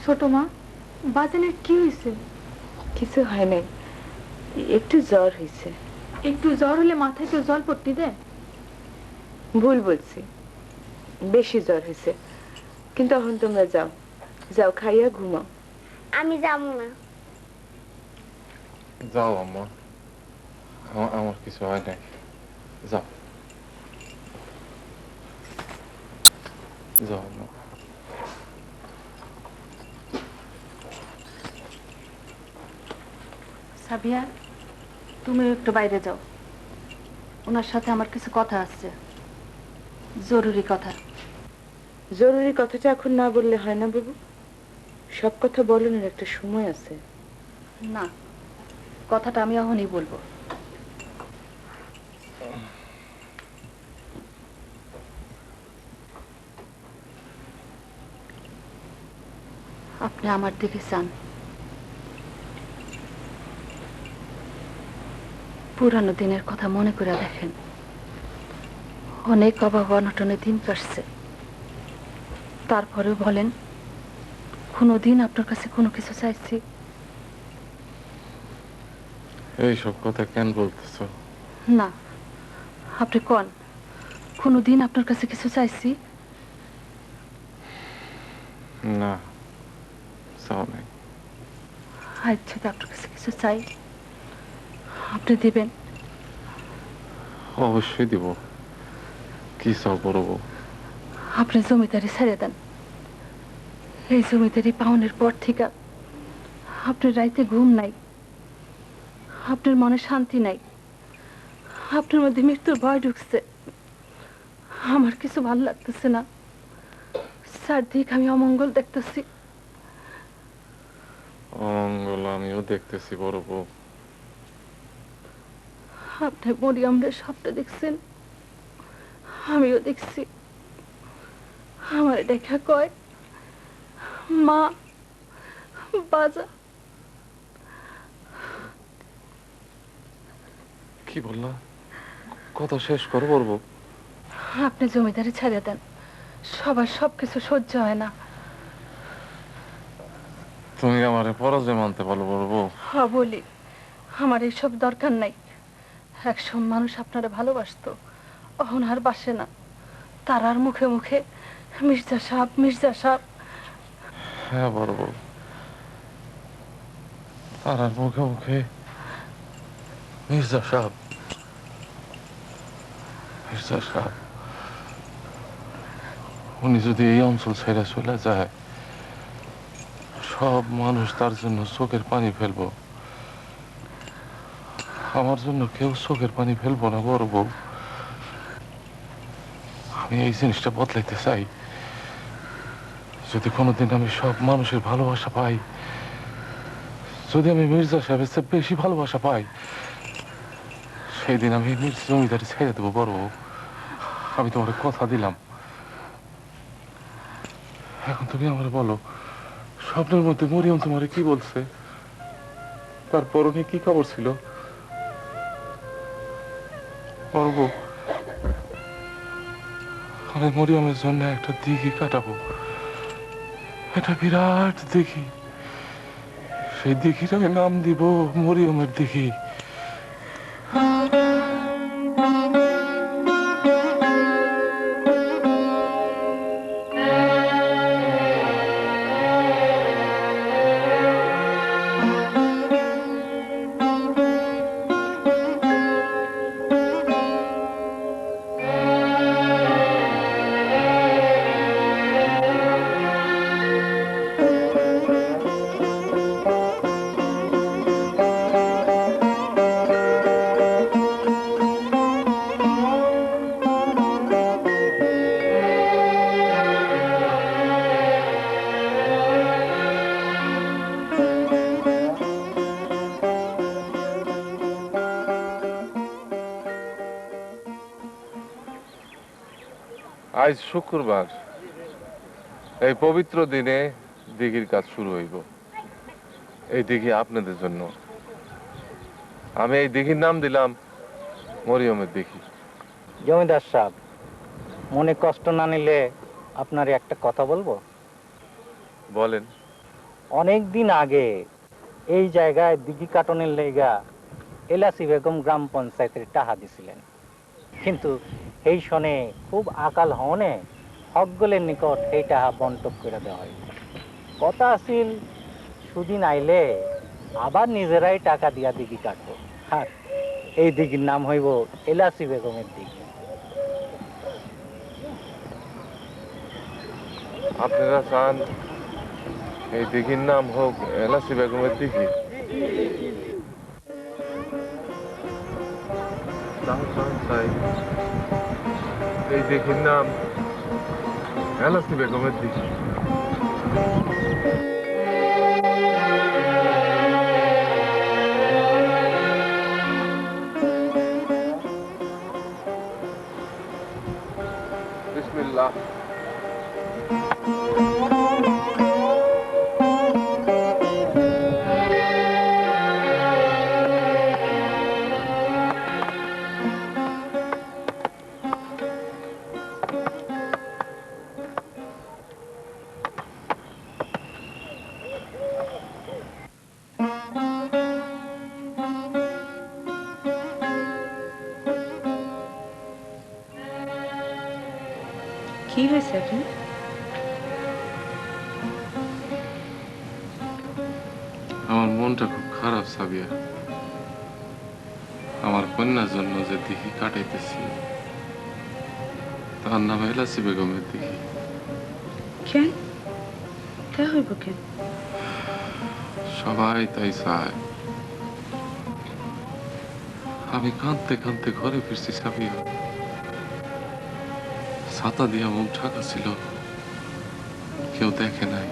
ছোট মা, বাজানের কি হয়েছে? কিছু হয় নাই, একটু জ্বর হয়েছে। একটু জ্বর হলে মাথায় কেউ জল পট্টি দেয়? ভুল বলছি, বেশি জ্বর হয়েছে। কিন্তু এখন তোমরা যাও, যাও খাইয়া ঘুমাও। আমি যাবো না। যাও আম্মা, আমার কিছু হয় নাই, যাও যাও আম্মা। সাবিয়া, তুমি একটু বাইরে যাও, ওনার সাথে আমার কিছু কথা আছে, জরুরি কথা। জরুরি কথাটা এখন না বললে হয় না বাবু? সব কথা বলানোর একটা সময় আছে। না, কথাটা আমি এখনই বলবো। আপনি আমার দিকে চান, পুরানো দিনের কথা মনে করে দেখেন। অনেক অভাব অনটনে দিন কাটছে, তারপরেও বলেন কোনোদিন আপনার কাছে কোনো কিছু চাইছি? এইসব কথা কেন বলতেছ? না, আপনি কোন কোনোদিন আপনার কাছে কিছু চাইছি? না, চাও নাই। আচ্ছা, তো আপনার কাছে কিছু চাই, আপনি দিবেন? অবশ্যই দিব। কি চাও করবো? আপনি জমিদারি ছেড়ে দেন। এই জমিদারি পাওনের পর থেকে আপনার রাইতে ঘুম নাই, আপনার মনে শান্তি নাই, আপনার মধ্যে মৃত্যুর ভয় ঢুকছে। আমার কিছু ভালো লাগতেছে না, চারদিক আমি অমঙ্গল দেখতেছি। অমঙ্গল আমিও দেখতেছি বড় বউ। আপনি মরিয়মরে স্বপ্ন দেখছেন, আমিও দেখছি। আমার দেখা কয়, মা বাজা। কি বললা? কথা শেষ করো বড় বউ। আপনি জমিদারি ছেড়ে দেন, সবার সবকিছু সহ্য হয় না। তুমি আমার পরাজয় মানতে পারো বড় বউ? হ্যাঁ বলি, আমার এইসব দরকার নাই। একসময় মানুষ আপনারা ভালোবাসতো, অহন আর বাসে না। তারার মুখে মুখে মির্জা সাহেব, মির্জা সাহেব। হ্যাঁ বড় বউ, তারার মুখে মুখে মির্জা সাহেব, মির্জা সাহেব। উনি যদি এই অঞ্চল ছেড়ে চলে যায়, সব মানুষ তার জন্য চোখের পানি ফেলবো। আমার জন্য কেউ চোখের পানি ফেলবো না বড় বউ। আমি এই জিনিসটা বদলাইতে চাই। যদি কোনোদিন আমি সব মানুষের ভালোবাসা পাই, যদি আমি মির্জা সাহেবের চেয়ে বেশি ভালোবাসা পাই, সেই দিন আমি জমিদারি ছেড়ে দেবো বড় বউ। আমি তোমার কথা দিলাম। এখন তুমি আমার বলো, স্বপ্নের মধ্যে মরিয়ম তোমারে কি বলছে? তার পরনে কি খবর ছিল? বড় বউ, আমি মরিয়মের জন্য একটা দিঘি কাটাবো, এটা বিরাট দিঘি। সেই দিঘির আমি নাম দিব মরিয়মের দিঘি। আজ শুক্রবার, এই পবিত্র দিনে দিঘির কাজ শুরু হইব। এই দিঘি আপনাদের জন্য। আমি এই দিঘির নাম দিলাম মরিয়মের দিঘি। জমিদার সাহেব, মনে কষ্ট না নিলে আপনার একটা কথা বলবো। বলেন। অনেক দিন আগে এই জায়গায় দিঘি কাটনের লেগা এলাসি বেগম গ্রাম পঞ্চায়েতের টাকা দিছিলেন, কিন্তু এই সনে খুব আকাল হনে হকগলের নিকট এই টাকা বন্টন করে দেওয়া হয়। কথা আছিল সুদিন আইলে আবার নিজেরাই টাকা দিয়া দিঘি কাটবো। হ্যাঁ, এই দিঘির নাম হইব এলাসি বেগমের দিঘি। আপনারা চান এই দিঘির নাম হোক এলাসি বেগমের দিঘি? চাই এই দিঘির নাম এলাসি বেগমের দিঘি। বিসমিল্লাহ। কি হয়েছে আপনি? আমার মনটা খুব খারাপ সাবিয়া। আমার কন্যার জন্য যে দিঘি কাটাইতেছি তার নাম এলাসি বেগমের দিঘি। কেন? তা হইব কেন? সবাই তাই চায়। আমি কাঁদতে কাঁদতে ঘরে ফিরছি সাবিয়া। ছাতা দিয়া মুখ ঢাকা ছিল, কেউ দেখে নাই।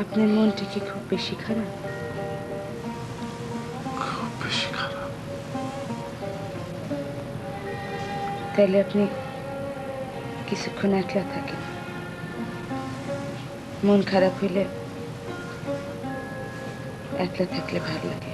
আপনার মনটা কি খুব বেশি খারাপ? খুব বেশি খারাপ। তাহলে আপনি কিছুক্ষণ একলা থাকেন। মন খারাপ হইলে একলা থাকলে ভালো লাগে।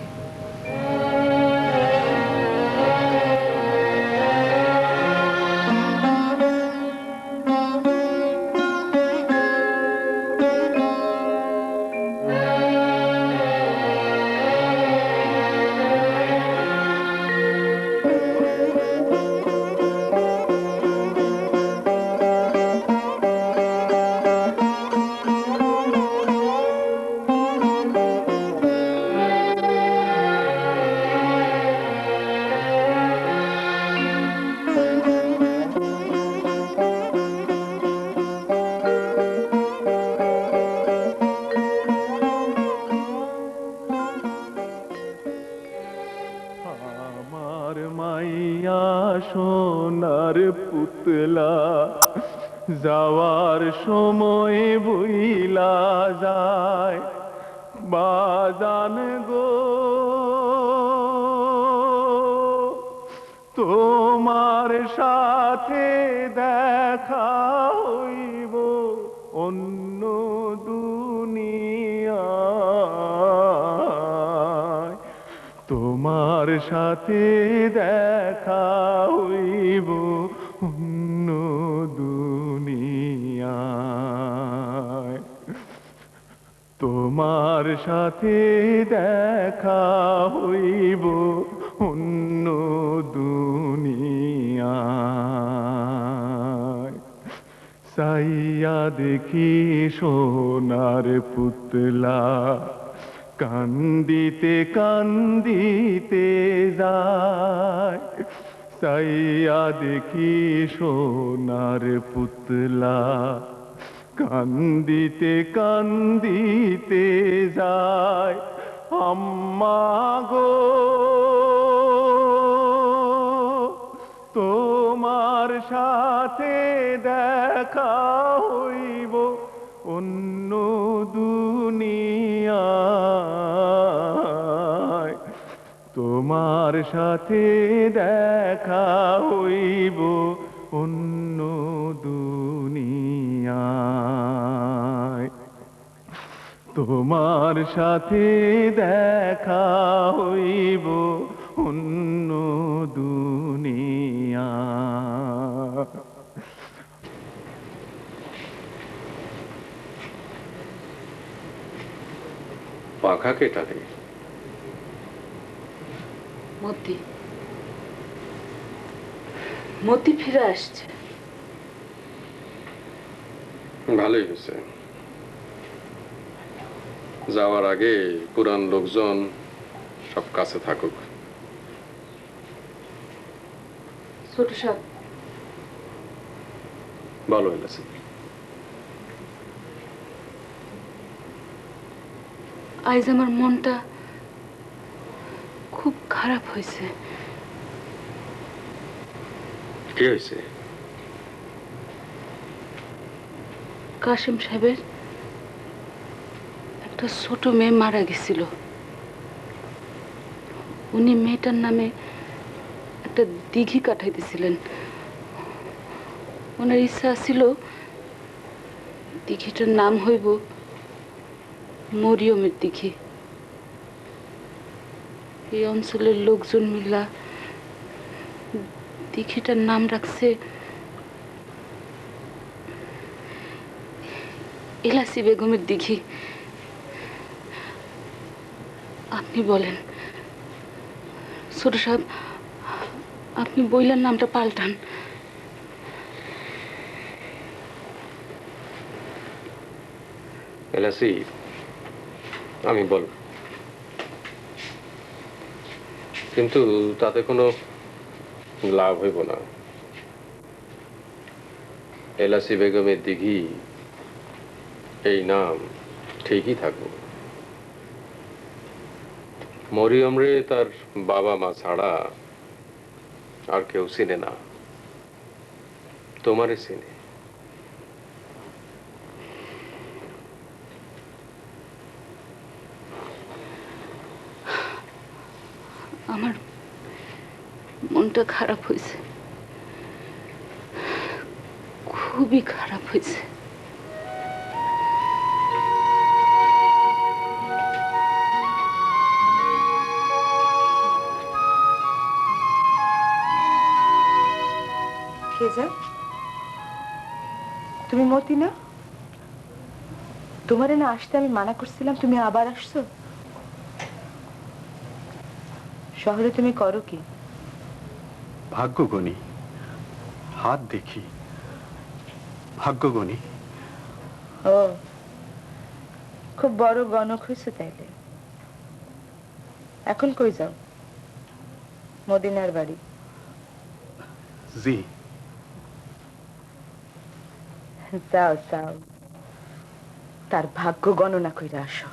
সোনার পুতলা যাওয়ার সময় বইলা যায় বাজান গো, তোমার সাথে দেখা হইব অন্য দুনিয়ায়, তোমার সাথে দেখা হইব অন্য দুনিয়ায়, তোমার সাথে দেখা হইব অন্য দুনিয়ায়। সাইয়া দেখি সোনার পুতলা কান্দিতে কান্দিতে যায়, সাইয়া দেখি সোনার পুতলা কান্দিতে কান্দিতে যায়। আম্মা গো তোমার সাথে দেখা হইব অন্য দুনিয়ায়, তোমার সাথে দেখা হইব অন্য দুনিয়ায়। তোমার সাথে দেখা হইব অন্য দুনিয়ায়। পাখা কেটা নেই। মতি মতি ফিরে আসছে। ভালোই হয়েছে। যাওয়ার আগে পুরান লোকজন সব কাছে থাকুক। ছোট সাহেব, ভালো হয়েছে। আজ আমার মনটা খুব খারাপ হয়েছে। কি হয়েছে? কাশিম সাহেবের একটা ছোট মেয়ে মারা গেছিল। উনি মেয়েটার নামে একটা দিঘি কাটাইতেছিলেন। ওনার ইচ্ছা ছিল দিঘিটার নাম হইব মরিয়মের দিঘি। এই অঞ্চলের লোকজন মিলা দিঘিটার নাম রাখছে এলাসি বেগমের দিঘি। আপনি বলেন ছোট সাহেব, আপনি বইলার নামটা পাল্টান। এলাসি আমি বল, কিন্তু তাতে কোনো লাভ হইব না। এলাসি বেগমের দিঘি এই নাম ঠিকই থাকবো। মরিয়ম রে তার বাবা মা ছাড়া আর কেউ চিনে না, তোমারে চিনে। আমার মনটা খারাপ হয়েছে, খুবই খারাপ হয়েছে। কে যায়? তুমি মতি না? তোমারে না আসতে আমি মানা করছিলাম, তুমি আবার আসছো। শহরে তুমি করো কি? ভাগ্য গণি, হাত দেখি, ভাগ্য গণি। ও, খুব বড় গণক হয়েছে তাইলে। এখন কই যাও? মদিনার বাড়ি? জি। যাও যাও, তার ভাগ্য গণনা কইরা আসো।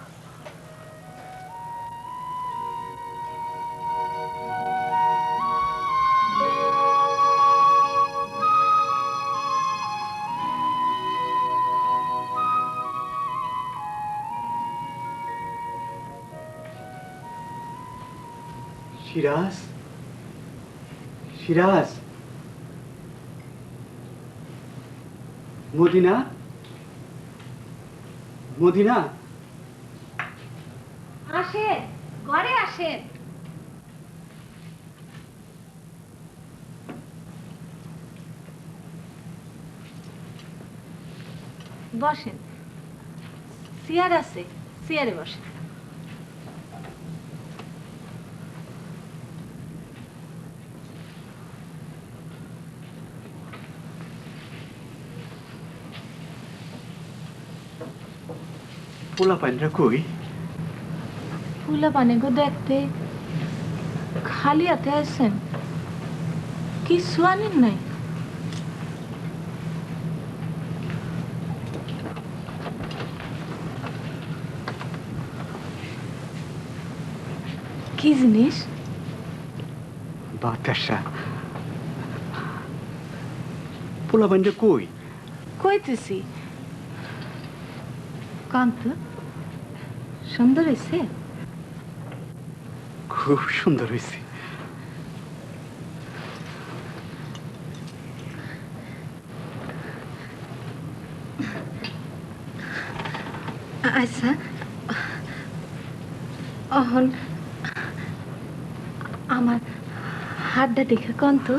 সিরাজ, সিরাজ, মদিনা, মদিনা। আসেন, ঘরে আসেন। বসেন, চেয়ার আছে, চেয়ারে বসেন। পোলা পাইনরা কই? ফুলা পানে গো দেখতে খালি হাতে আসছেন, কিছু আনেন নাই? কি জিনিস? বাতাসা। পোলা পাইনরা কই? কইতেছি কান্ত সুন্দর হয়েছে, খুব সুন্দর হয়েছে। আচ্ছা অহন আমার হাতটা দেখে কন তো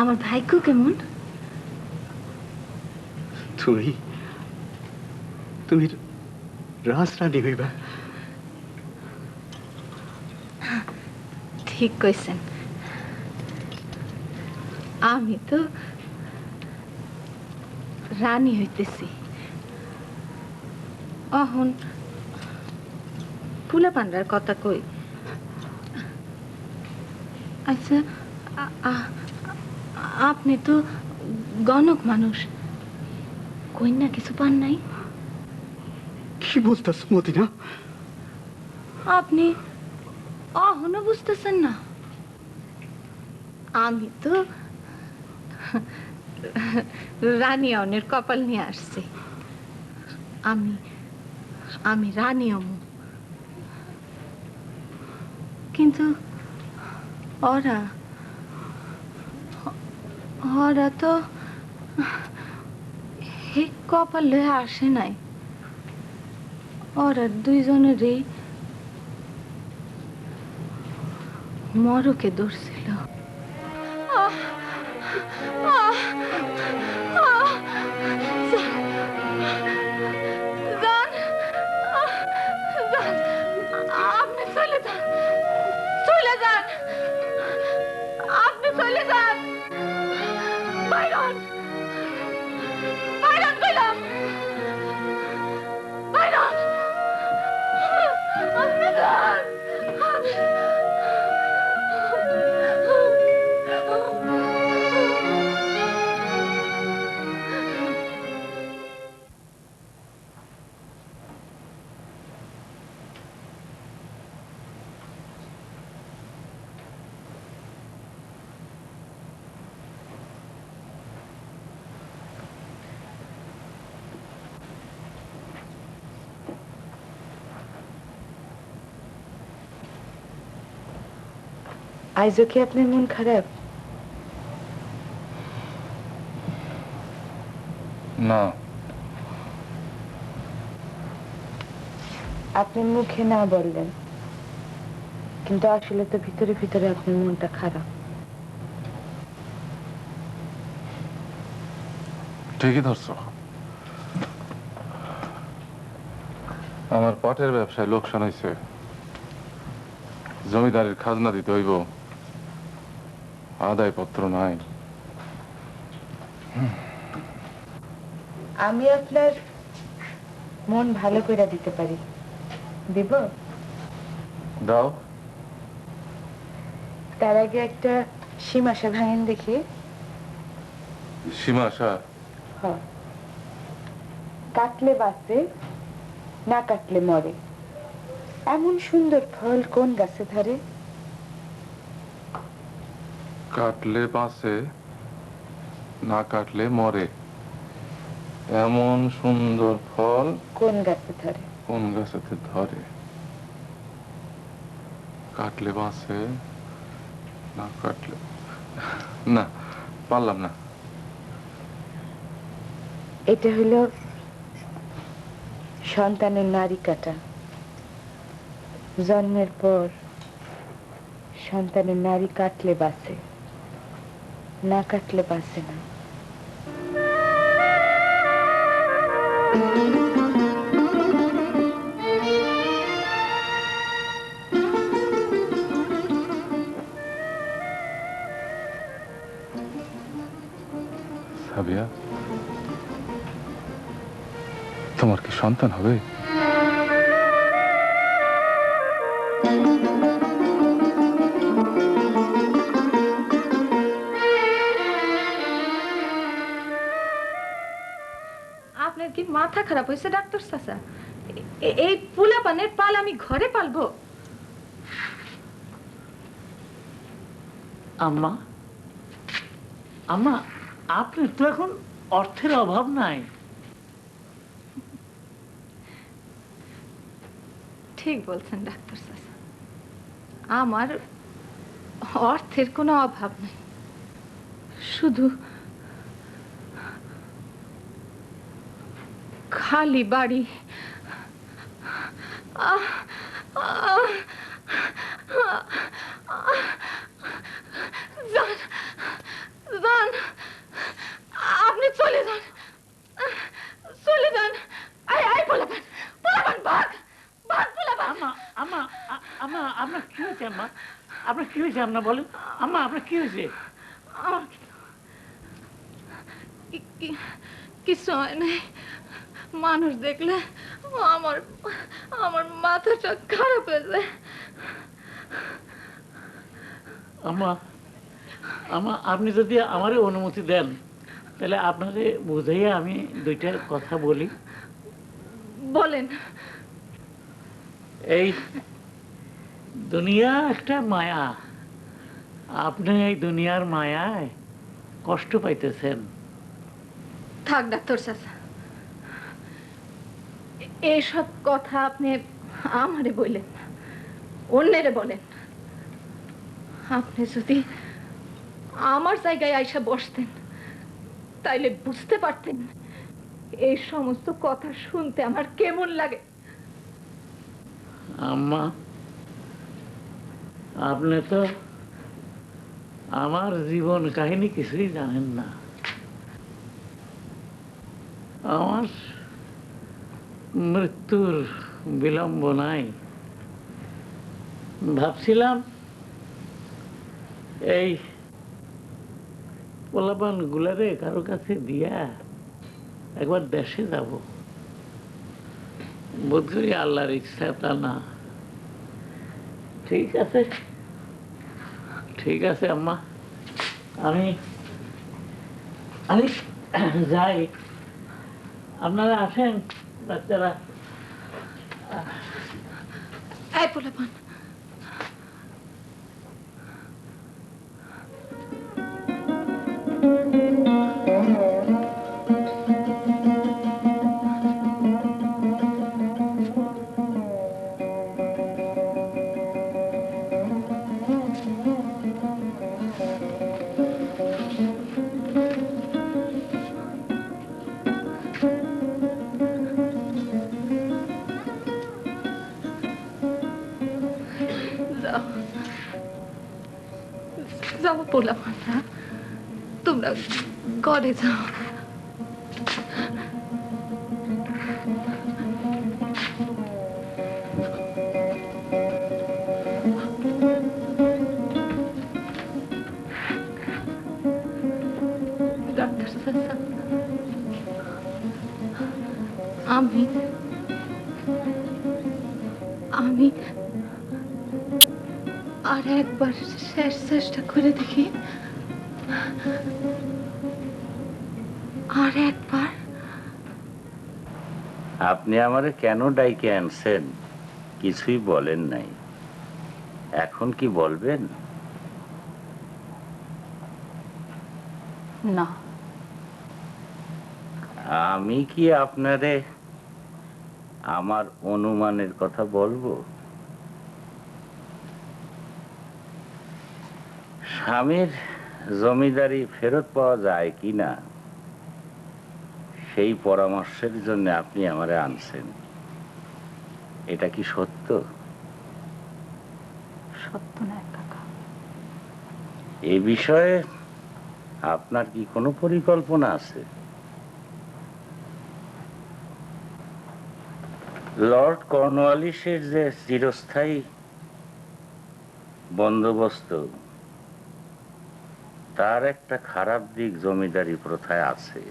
আমার ভাইকু কেমন? তুমি রাজরানী হইবা। ঠিক কইছেন, আমি তো রানী হইতেছি। অহন ফুলা পান্ডার কথা কই। আচ্ছা আপনি তো গণক মানুষ, কন্যা কিছু পান নাই? কি বলতেছ মদিনা? আপনি অহনো বুঝতেছেন না? আমি তো রানী অনের কপাল নিয়ে আসছি। আমি রানী অমু, কিন্তু ওরা তো এই কপাল লয়ে আসে নাই। ওরা দুইজনেরই মরকে ধরছিল। আপনি চলে যান, চলে যান, আপনি চলে যান। বাইরন, বাইরন কইলাম, বাইরন, আপনি যান। আইজও কি আপনার মন খারাপ? না, আপনি মুখে না বললেন, কিন্তু আসলে তো ভিতরে ভিতরে আপনার মনটা খারাপ। ঠিকই ধরছো। আমার পাটের ব্যবসায় লোকসান হয়েছে, জমিদারের খাজনা দিতে হইব, আদায়পত্র নাই। আমি আপনার মন ভালো করে দিতে পারি, দিব? দাও। তার আগে একটা সীমাশা ভাঙেন দেখি। সীমাশা? হ্যাঁ। কাটলে বাঁচে, না কাটলে মরে, এমন সুন্দর ফল কোন গাছে ধরে? কাটলে বাঁচে, না কাটলে মরে, এমন সুন্দর ফল কোন গাছে ধরে? কোন গাছেতে ধরে? কাটলে বাঁচে, না কাটলে, না পারলাম না। এটা হলো সন্তানের নারী কাটা। জন্মের পর সন্তানের নারী কাটলে বাঁচে, না কাটলে বাঁচে না। সাবিয়া, তোমার কি সন্তান হবে? আপনার কি মাথা খারাপ হয়েছে ডাক্তার চাচা? এই পোলা পানের পাল আমি ঘরে পালবো? আম্মা, আম্মা, আপনার তো এখন অর্থের অভাব নাই। ঠিক বলছেন ডাক্তার চাচা, আমার অর্থের কোনো অভাব নেই, শুধু খালি বাড়ি যান যান, আপনি চলে যান, চলে যান। আয় আয় পোলাপান, পোলাপান ভাগ ভাগ পোলাপান। আম্মা আম্মা আম্মা আপনার কি হয়েছে আম্মা? আপনার কি হয়েছে আম্মা বলেন? আম্মা আপনার কি হয়েছে? কিছু হয় নাই, মানুষ দেখলে আমার আমার মাথাটা খারাপ হয়ে যায়। আম্মা আম্মা আপনি যদি আমারে অনুমতি দেন তাহলে আপনারে বুঝাইয়া আমি দুইটা কথা বলি। বলেন। এই দুনিয়া একটা মায়া, আপনি এই দুনিয়ার মায়ায় কষ্ট পাইতেছেন। থাক ডাক্তার চাচা, এইসব কথা আপনি আমারে বললেন না, অন্যেরে বলেন। আপনি যদি আমার জায়গায় আইসা বসতেন তাইলে বুঝতে পারতেন এই সমস্ত কথা শুনতে আমার কেমন লাগে। আম্মা আপনি তো আমার জীবন কাহিনী কিছুই জানেন না। আমার মৃত্যুর বিলম্ব নাই। ভাবছিলাম এই পোলাপান গুলারে কারো কাছে দিয়া একবার দেশে যাব। বোধ করি আল্লাহর ইচ্ছা তা না। ঠিক আছে ঠিক আছে আম্মা, আমি আমি যাই। আপনারা আসেন বাচ্চারা। এই পোলাপান, যাও পোলাপানরা, তোমরা ঘরে যাও। ডাক্তার চাচা, আমি আমি আর একবার শেষ চেষ্টা করে দেখি, আর একবার। আপনি আমারে কেন ডাইকে আনছেন কিছুই বলেন নাই, এখন কি বলবেন? না, আমি কি আপনারে আমার অনুমানের কথা বলবো? স্বামীর জমিদারি ফেরত পাওয়া যায় কিনা সেই পরামর্শের জন্য আপনি আমারে আনছেন, এটা কি সত্য? সত্য না কাকা। এ বিষয়ে আপনার কি কোনো পরিকল্পনা আছে? লর্ড কর্নওয়ালিসের যে চিরস্থায়ী বন্দোবস্ত, তার একটা খারাপ দিক জমিদারি প্রথায় আছে,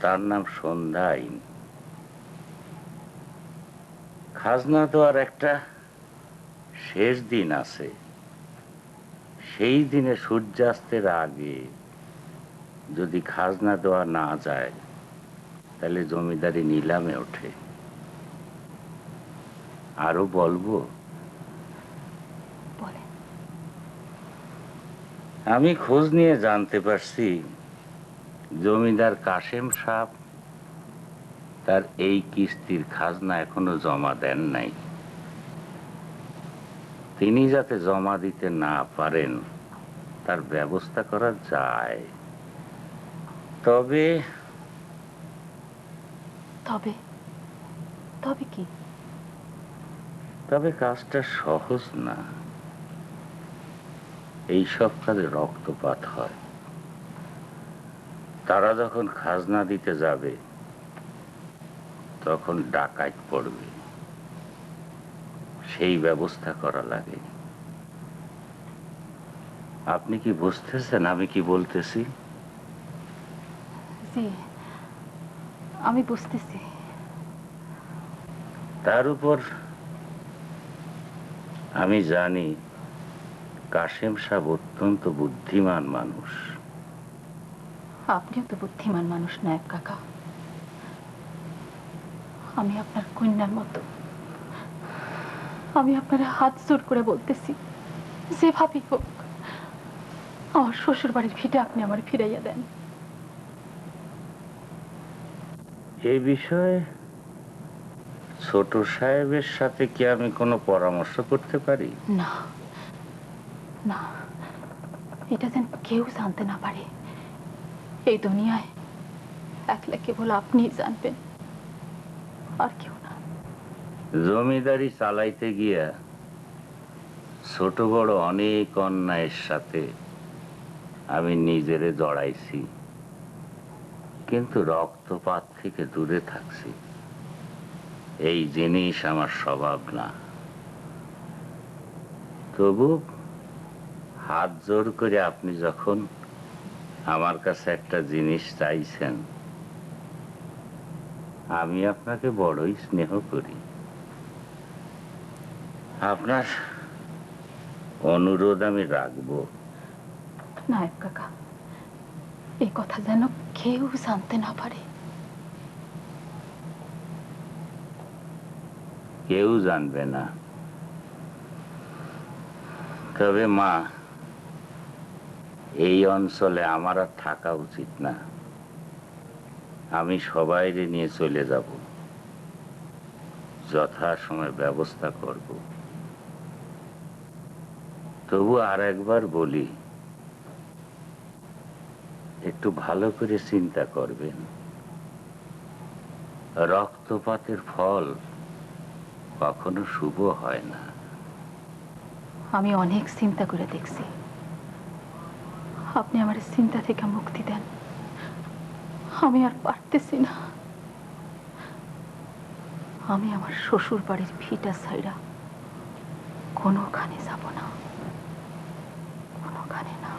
তার নাম সন্ধ্যা আইন। খাজনা দেওয়ার একটা শেষ দিন আছে, সেই দিনে সূর্যাস্তের আগে যদি খাজনা দেওয়া না যায় তাহলে জমিদারি নিলামে ওঠে। আরো বলবো? আমি খোঁজ নিয়ে জানতে পারছি জমিদার কাশেম সাহেব তার এই কিস্তির খাজনা এখনো জমা দেন নাই। তিনি যাতে জমা দিতে না পারেন তার ব্যবস্থা করা যায়। তবে তবে তবে কি? তবে কাজটা সহজ না। এই সব কাজে রক্তপাত হয়। তারা যখন খাজনা দিতে যাবে তখন ডাকাত পড়বে, সেই ব্যবস্থা করা লাগে। আপনি কি বুঝতেছেন আমি কি বলতেছি? জি, আমি বুঝতেছি। তার উপর আমি জানি কাশেম সাহেব অত্যন্ত বুদ্ধিমান মানুষ। আপনিও তো বুদ্ধিমান মানুষ নায়েব কাকা। আমি আপনার কন্যার মতো। আমি আপনার হাত জোর করে বলতেছি, যেভাবেই হোক আমার শ্বশুর বাড়ির ভিটে আপনি আমার ফিরাইয়া দেন। এই বিষয়ে ছোট সাহেবের সাথে কি আমি কোনো পরামর্শ করতে পারি? না না, এটা যেন কেউ জানতে না পারে। এই দুনিয়ায় একলা কেবল আপনিই জানবেন, আর কেউ না। জমিদারি চালাইতে গিয়া ছোট বড় অনেক অন্যায়ের সাথে আমি নিজেরে জড়াইছি, কিন্তু রক্তপাত থেকে দূরে থাকছি। এই জিনিস আমার স্বভাব না। তবু হাত জোর করে আপনি যখন আমার কাছে একটা জিনিস চাইছেন, আমি আপনাকে বড়ই স্নেহ করি। আপনার অনুরোধ আমি রাখবো। নায়েব কাকা, এই কথা যেন কেউ জানতে না পারে। কেউ জানবে না। তবে মা, এই অঞ্চলে আমার আর থাকা উচিত না। আমি সবাইরে নিয়ে চলে যাব, যথাসময়ে ব্যবস্থা করব। তবু আর একবার বলি, একটু ভালো করে চিন্তা করবেন। রক্তপাতের ফল কখনো শুভ হয় না। আমি অনেক চিন্তা করে দেখছি। আপনি আমার চিন্তা থেকে মুক্তি দেন। আমি আর পারতেছি না। আমি আমার শ্বশুর বাড়ির ভিটা ছাইড়া কোনোখানে যাব না, কোনোখানে না।